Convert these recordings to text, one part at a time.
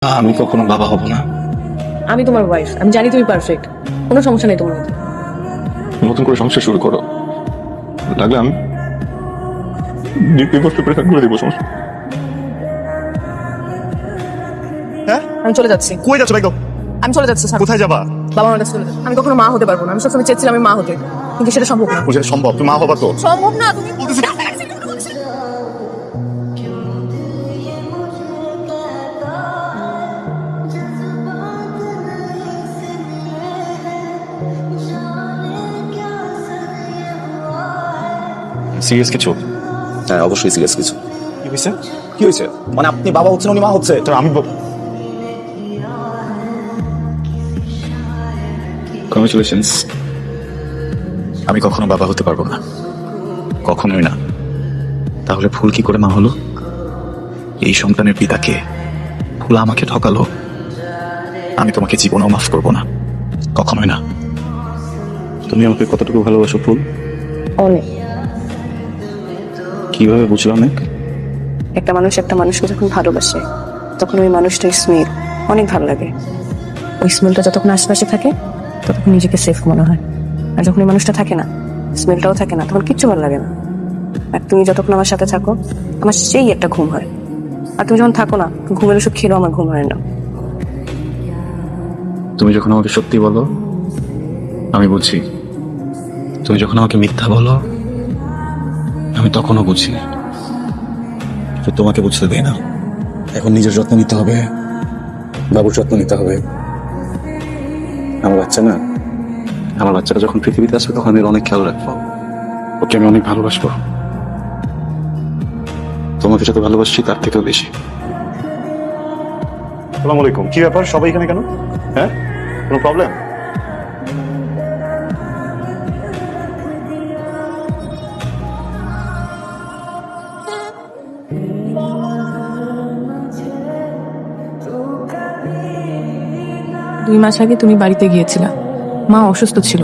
আমি কখনো বাবা হব না। আমি তোমার ওয়াইফ, আমি জানি তুমি পারফেক্ট, কোনো সমস্যা নেই তোমার মধ্যে। নতুন করে সংসার শুরু করো, লাগলে আমি ডিপলি কষ্ট করে করে দিব, সমস্যা। হ্যাঁ, আমি চলে যাচ্ছি। কই যাচ্ছ একদম? আমি চলে যাচ্ছি স্যার। কোথায় যাবা? বাবা আমার কাছে চলে যাচ্ছি। আমি কখনো মা হতে পারবো না। আমি সবসময় চেয়েছিলাম আমি মা হতে, কিন্তু সেটা সম্ভব না। বুঝে সম্ভব, তুমি মা হবা তো? সম্ভব না তুমি বলতেছি সিরিয়াস কিছু? হ্যাঁ, অবশ্যই সিরিয়াস কিছু। কি হয়েছে? কি হয়েছে মানে? আপনি বাবা হচ্ছেন, উনি মা হচ্ছে। তো আমি কংগ্রেচুলেশনস। আমি কখনো বাবা হতে পারবো না, কখনোই না। তাহলে ফুল কি করে মা হলো? এই সন্তানের পিতাকে ফুল আমাকে ঠকালো। আমি তোমাকে জীবনেও মাফ করবো না, কখনোই না। তুমি আমাকে কতটুকু ভালোবাসো ফুল? অনেক। কিভাবে বুঝলাম? অনেক। একটা মানুষ একটা মানুষকে যখন ভালোবাসে তখন ওই মানুষটার স্মেল অনেক ভালো লাগে। ওই স্মেলটা যতক্ষণ আশেপাশে থাকে ততক্ষণ নিজেকে সেফ মনে হয়, আর যখন ওই মানুষটা থাকে না, স্মেলটাও থাকে না, তখন কিচ্ছু ভালো লাগে না। আর তুমি যতক্ষণ আমার সাথে থাকো আমার সেই একটা ঘুম হয়, আর তুমি যখন থাকো না, ঘুমের ওষুধ খেলেও আমার ঘুম হয় না। তুমি যখন আমাকে সত্যি বলো আমি বুঝি, তুমি যখন আমাকে মিথ্যা বলো আমি তখনও বুঝি। তো তোমাকে বুঝতে দেই না। এখন নিজের যত্ন নিতে হবে, বাবুর যত্ন নিতে হবে। আমার বাচ্চা না, আমার বাচ্চাটা যখন পৃথিবীতে আসবে তখন আমি ওর অনেক খেয়াল রাখবো। ওকে আমি অনেক ভালোবাসবো, তোমাকে যত ভালোবাসছি তার থেকেও বেশি। আসসালামু আলাইকুম। কি ব্যাপার, সবাই এখানে কেন? হ্যাঁ, কোনো প্রবলেম? দুই মাস আগে তুমি বাড়িতে গিয়েছিলা, মা অসুস্থ ছিল,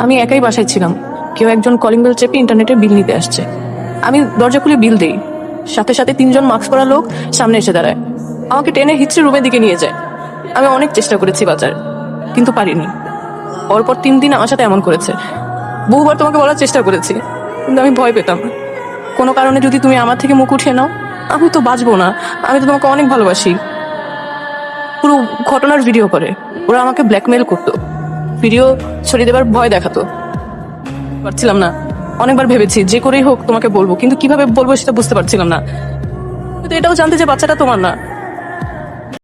আমি একাই বাসায় ছিলাম। কেউ একজন কলিং বেল চেপে ইন্টারনেটের বিল নিতে আসছে। আমি দরজা খুলে বিল দেই, সাথে সাথে তিনজন মাস্ক পরা লোক সামনে এসে দাঁড়ায়, আমাকে টেনে হিচড়ে রুমের দিকে নিয়ে যায়। আমি অনেক চেষ্টা করেছি বাঁচার, কিন্তু পারিনি। পরপর 3 দিন আমার সাথে এমন করেছে। বহুবার তোমাকে বলার চেষ্টা করেছি, কিন্তু আমি ভয় পেতাম কোনো কারণে যদি তুমি আমার থেকে মুখ উঠিয়ে নাও আমি তো বাঁচবো না। আমি তো তোমাকে অনেক ভালোবাসি। পুরো ঘটনার ভিডিও করে ওরা আমাকে ব্ল্যাকমেল করতো, ভিডিও ছড়িয়ে দেবার ভয় দেখাতো। পারছিলাম না, অনেকবার ভেবেছি যে করেই হোক তোমাকে বলবো, কিন্তু কিভাবে বলবো সেটা বুঝতে পারছিলাম না। কিন্তু এটাও জানতে যে বাচ্চাটা তোমার না,